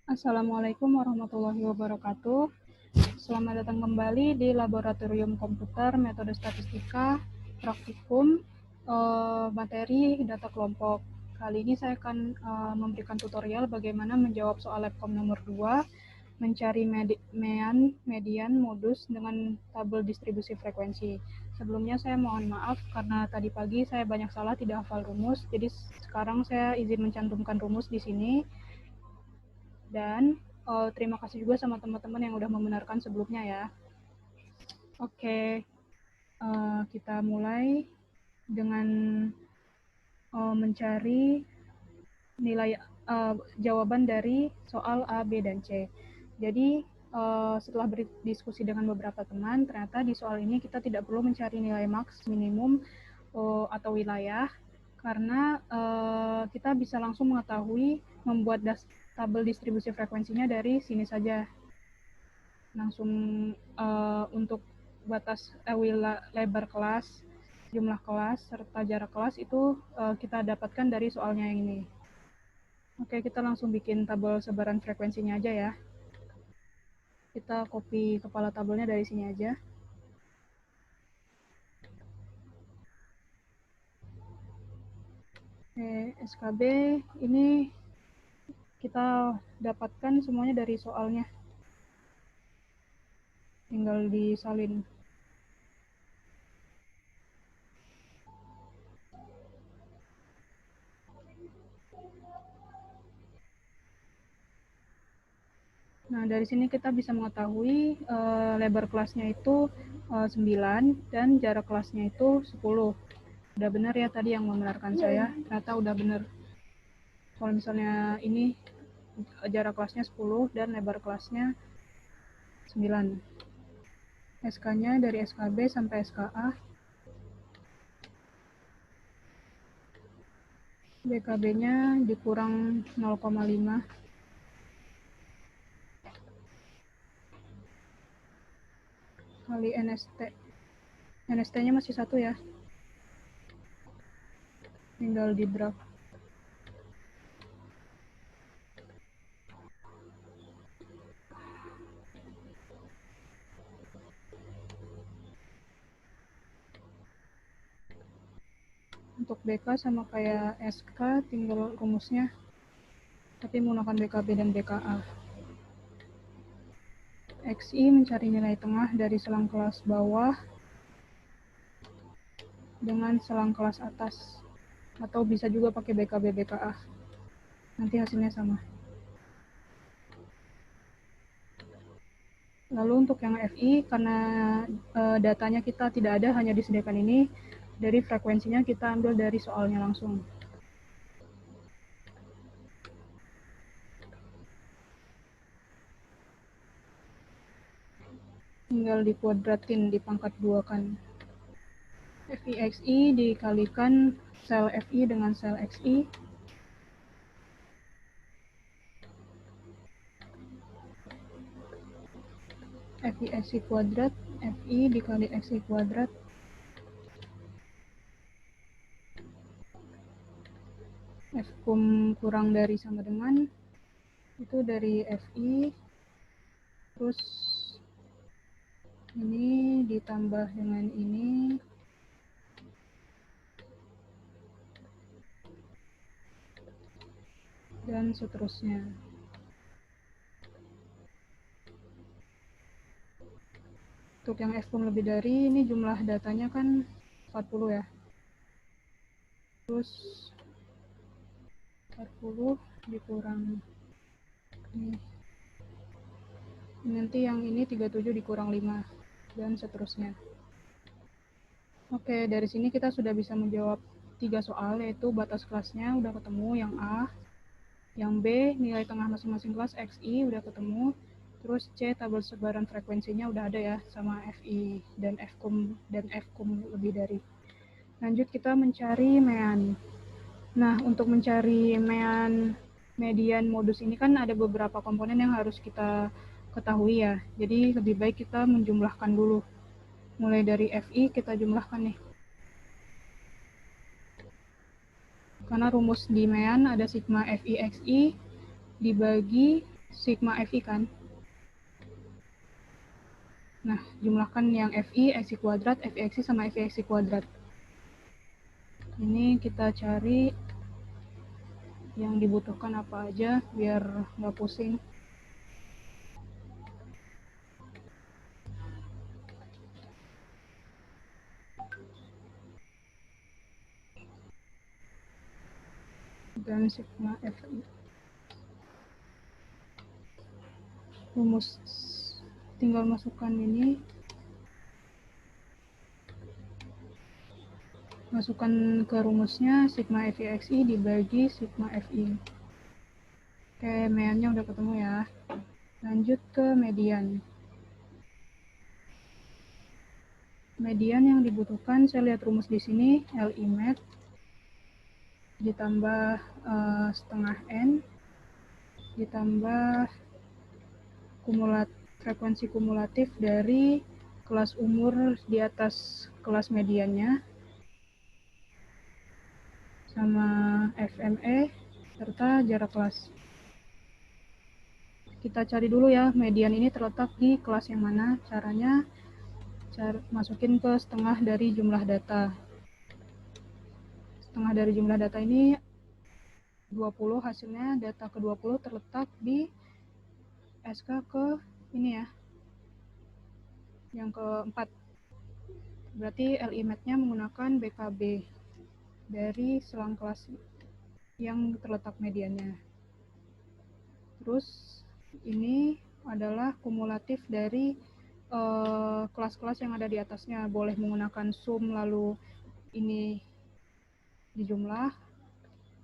Assalamualaikum warahmatullahi wabarakatuh. Selamat datang kembali di Laboratorium Komputer Metode Statistika Praktikum materi data kelompok. Kali ini saya akan memberikan tutorial bagaimana menjawab soal Labcom nomor 2, mencari median modus dengan tabel distribusi frekuensi. Sebelumnya saya mohon maaf karena tadi pagi saya banyak salah tidak hafal rumus, jadi sekarang saya izin mencantumkan rumus di sini. Dan terima kasih juga sama teman-teman yang udah membenarkan sebelumnya ya. Oke, kita mulai dengan mencari nilai jawaban dari soal A, B, dan C. Jadi setelah berdiskusi dengan beberapa teman, ternyata di soal ini kita tidak perlu mencari nilai maks, minimum, atau wilayah, karena kita bisa langsung mengetahui membuat tabel distribusi frekuensinya dari sini saja. Langsung untuk batas lebar kelas, jumlah kelas, serta jarak kelas itu kita dapatkan dari soalnya yang ini. Oke, kita langsung bikin tabel sebaran frekuensinya aja ya. Kita copy kepala tabelnya dari sini aja. SKB ini kita dapatkan semuanya dari soalnya. Tinggal disalin. Nah, dari sini kita bisa mengetahui lebar kelasnya itu 9 dan jarak kelasnya itu 10. Udah benar ya tadi yang membenarkan saya, ternyata udah benar. Kalau misalnya ini jarak kelasnya 10 dan lebar kelasnya 9. SK-nya dari SKB sampai SKA. BKB-nya dikurang 0,5. Kali NST. NST-nya masih 1 ya. Tinggal di drag. Untuk BK sama kayak SK, tinggal rumusnya, tapi menggunakan BKB dan BKA. XI mencari nilai tengah dari selang kelas bawah dengan selang kelas atas, atau bisa juga pakai BKB BKA. Nanti hasilnya sama. Lalu untuk yang FI, karena datanya kita tidak ada, hanya disediakan ini, dari frekuensinya kita ambil dari soalnya langsung. Tinggal dikuadratin, dipangkat 2 kan. FI/XI dikalikan sel FI dengan sel XI. FI/XI kuadrat, FI dikali XI kuadrat. F kurang dari sama dengan itu dari FI, terus ini ditambah dengan ini, dan seterusnya. Untuk yang F lebih dari, ini jumlah datanya kan 40 ya. Terus 40 dikurang ini. Nanti yang ini 37 dikurang 5 dan seterusnya. Oke, dari sini kita sudah bisa menjawab 3 soal, yaitu batas kelasnya udah ketemu, yang A, yang B nilai tengah masing-masing kelas XI udah ketemu, terus C tabel sebaran frekuensinya udah ada ya, sama FI dan Fkum lebih dari. Lanjut kita mencari mean. Nah, untuk mencari median modus ini kan ada beberapa komponen yang harus kita ketahui ya. Jadi lebih baik kita menjumlahkan dulu. Mulai dari FI kita jumlahkan nih. Karena rumus di mean ada sigma FI XI dibagi sigma FI kan. Nah, jumlahkan yang FI, XI kuadrat, FIXI sama FIXI kuadrat. Ini kita cari yang dibutuhkan apa aja biar nggak pusing. Dan sigma FI. Rumus tinggal masukkan ini. Masukkan ke rumusnya sigma FIXI dibagi sigma FI. Oke, meannya udah ketemu ya. Lanjut ke median. Median yang dibutuhkan, saya lihat rumus di sini, LIMAT ditambah setengah N ditambah frekuensi kumulatif dari kelas umur di atas kelas mediannya sama FME serta jarak kelas. Kita cari dulu ya, median ini terletak di kelas yang mana. Caranya masukin ke setengah dari jumlah data. Setengah dari jumlah data ini 20, hasilnya data ke-20 terletak di SK ke ini ya, yang keempat. Berarti LIMAT-nya menggunakan BKB dari selang kelas yang terletak mediannya. Terus ini adalah kumulatif dari kelas-kelas yang ada di atasnya. Boleh menggunakan sum lalu ini dijumlah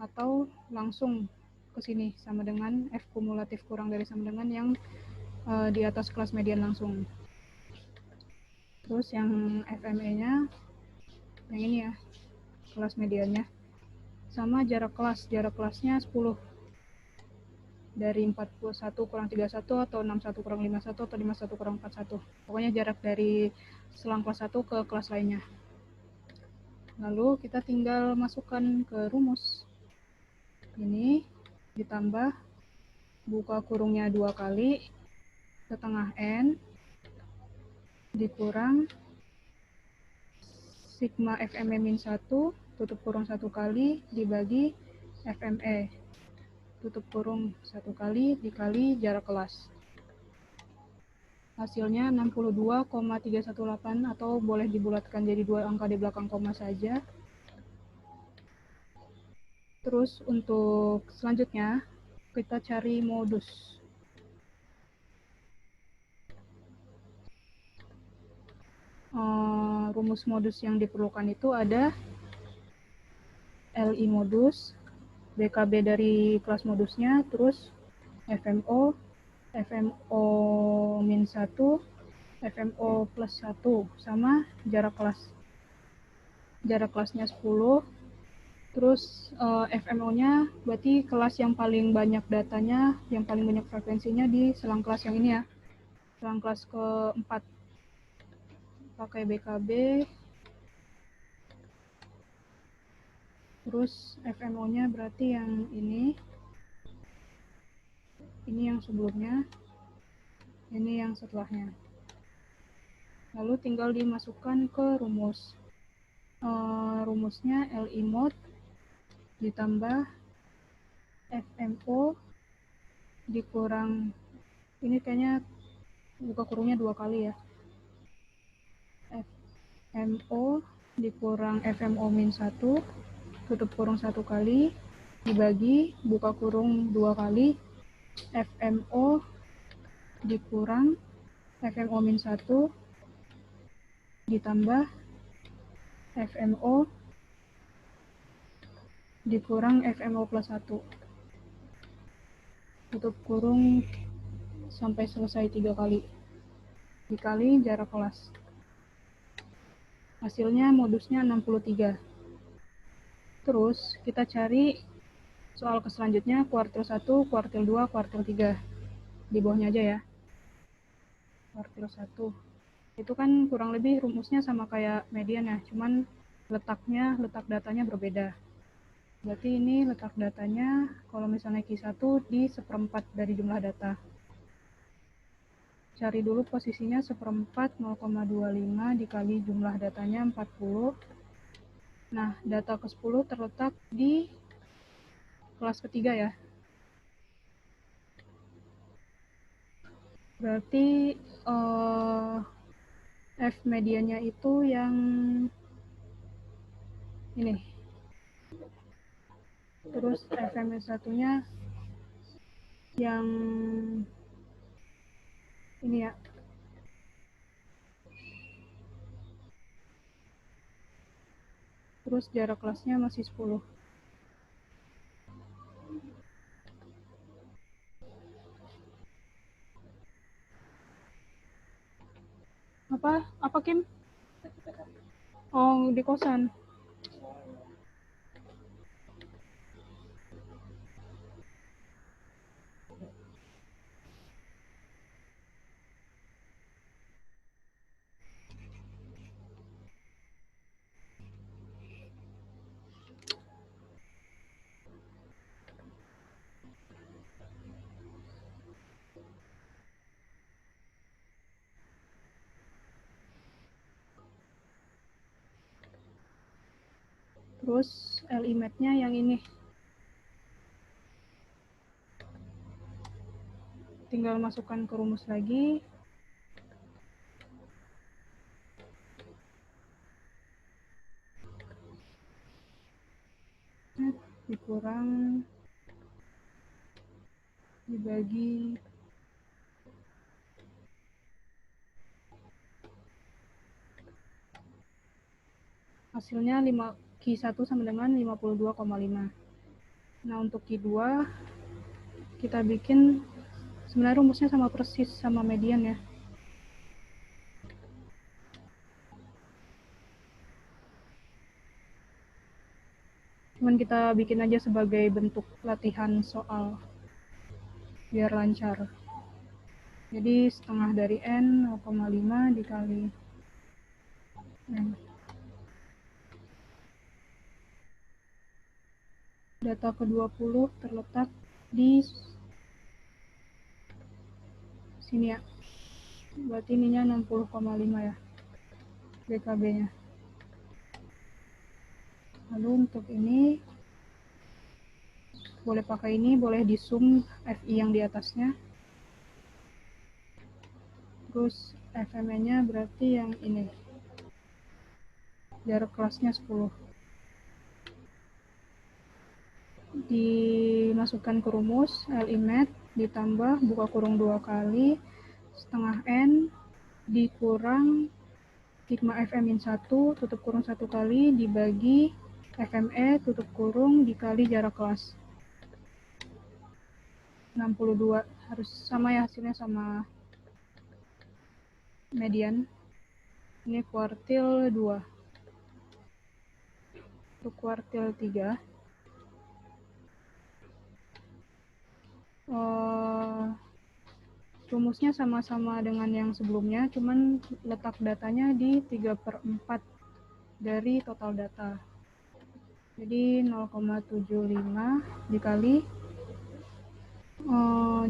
atau langsung ke sini sama dengan F kumulatif kurang dari sama dengan yang di atas kelas median langsung. Terus yang FME-nya yang ini ya, kelas mediannya. Sama jarak kelasnya 10 dari 41 kurang 31 atau 61 kurang 51 atau 51 kurang 41. Pokoknya jarak dari selang kelas 1 ke kelas lainnya. Lalu kita tinggal masukkan ke rumus. Ini ditambah buka kurungnya 2 kali setengah N dikurang sigma FME min 1 tutup kurung 1 kali dibagi FME tutup kurung 1 kali dikali jarak kelas. Hasilnya 62,318 atau boleh dibulatkan jadi 2 angka di belakang koma saja. Terus untuk selanjutnya kita cari modus. Rumus modus yang diperlukan itu ada LI modus, BKB dari kelas modusnya, terus FMO, FMO min 1, FMO plus 1, sama jarak kelas. Jarak kelasnya 10, terus FMO-nya berarti kelas yang paling banyak datanya, yang paling banyak frekuensinya di selang kelas yang ini ya, selang kelas keempat. Pakai BKB, terus FMO-nya berarti yang ini yang sebelumnya, ini yang setelahnya. Lalu tinggal dimasukkan ke rumus. Rumusnya LI mod ditambah FMO dikurang, ini kayaknya buka kurungnya 2 kali ya, FMO dikurang FMO min 1 tutup kurung 1 kali dibagi buka kurung 2 kali FMO dikurang FMO min 1 ditambah FMO dikurang FMO plus 1 tutup kurung sampai selesai 3 kali dikali jarak kelas. Hasilnya modusnya 63. Terus kita cari soal selanjutnya kuartil 1, kuartil 2, kuartil 3. Di bawahnya aja ya. Kuartil 1. Itu kan kurang lebih rumusnya sama kayak median ya, cuman letak datanya berbeda. Berarti ini letak datanya, kalau misalnya Q1 di 1/4 dari jumlah data. Cari dulu posisinya 1/4 0,25 dikali jumlah datanya 40. Nah, data ke-10 terletak di kelas ketiga ya. Berarti F medianya itu yang ini. Terus FMS satunya yang ini ya. Terus jarak kelasnya masih 10. Apa Kim? Oh, di kosan. Terus LIMAT-nya yang ini. Tinggal masukkan ke rumus lagi. Dikurang dibagi hasilnya Q1 sama dengan 52,5. Nah, untuk Q2 kita bikin sebenarnya rumusnya sama persis sama median ya. Cuman kita bikin aja sebagai bentuk latihan soal biar lancar. Jadi setengah dari N 0,5 dikali N. Data ke-20 terletak di sini ya. Berarti ininya 60,5 ya BKB-nya. Lalu untuk ini boleh pakai ini, boleh di sum FI yang di atasnya. Terus FME-nya berarti yang ini. Jarak kelasnya 10. Dimasukkan ke rumus LIMAT ditambah buka kurung 2 kali setengah N dikurang sigma FM-1 tutup kurung 1 kali dibagi FME tutup kurung dikali jarak kelas 62. Harus sama ya hasilnya sama median. Ini kuartil 2. Untuk kuartil 3 rumusnya sama-sama dengan yang sebelumnya, cuman letak datanya di 3/4 dari total data. Jadi 0,75 dikali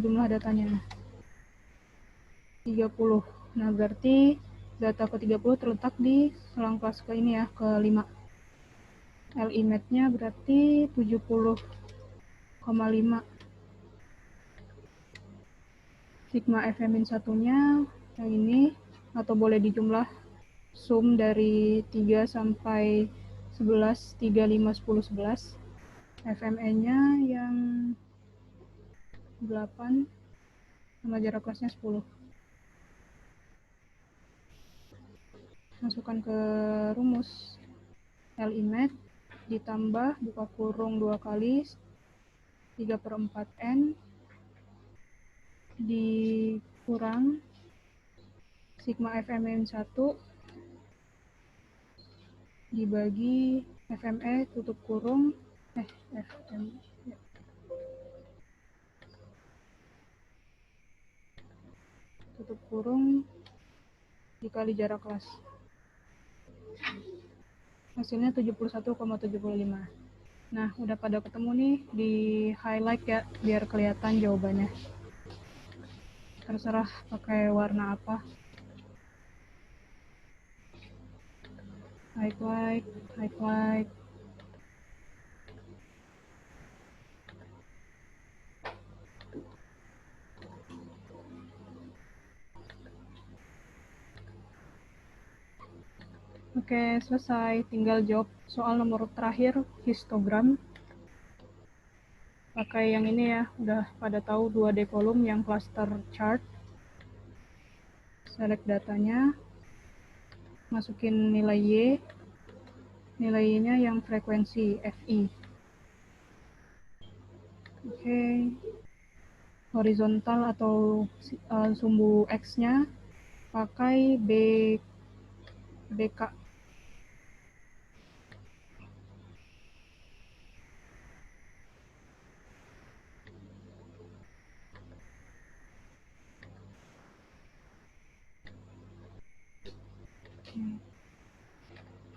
jumlah datanya 30. Nah, berarti data ke-30 terletak di selang kelas ke ini ya, ke-5. LIMAT-nya berarti 70,5. Sigma FM-1-nya yang ini, atau boleh dijumlah sum dari 3 sampai 11, 3, 5, 10, 11. FME-nya yang 8 sama jarak kelasnya 10. Masukkan ke rumus LIMAT ditambah buka kurung 2 kali 3/4 N dikurang sigma FME-1 dibagi FME tutup kurung FM tutup kurung dikali jarak kelas. Hasilnya 71,75. Nah, udah pada ketemu nih, di highlight ya, biar kelihatan jawabannya. Terserah pakai warna apa. Highlight, highlight. Oke, selesai. Tinggal jawab soal nomor terakhir, histogram. Pakai yang ini ya, udah pada tahu 2D column yang cluster chart. Select datanya, masukin nilai Y, nilai Y-nya yang frekuensi FI. Oke, horizontal atau sumbu X-nya pakai BK.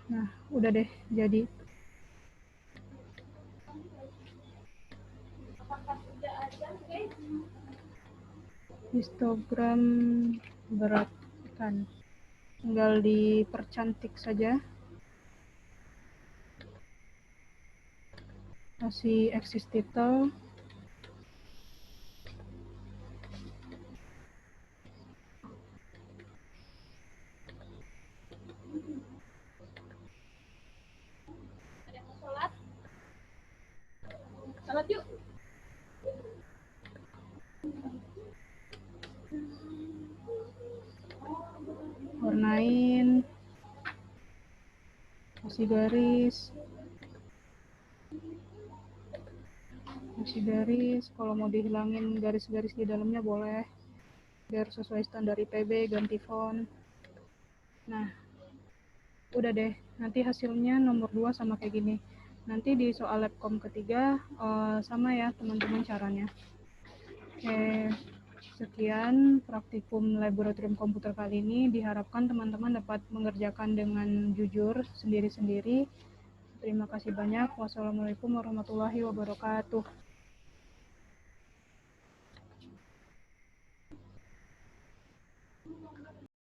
Nah, udah deh jadi. Histogram berat ikan. Tinggal dipercantik saja. Kasih axis title. Salat yuk. Warnain, kasih garis, kalau mau dihilangin garis-garis di dalamnya boleh, biar sesuai standar IPB, ganti font. Nah, udah deh, nanti hasilnya nomor 2 sama kayak gini. Nanti di soal labcom ketiga sama ya teman-teman caranya. Oke, sekian praktikum laboratorium komputer kali ini. Diharapkan teman-teman dapat mengerjakan dengan jujur sendiri-sendiri. Terima kasih banyak. Wassalamualaikum warahmatullahi wabarakatuh.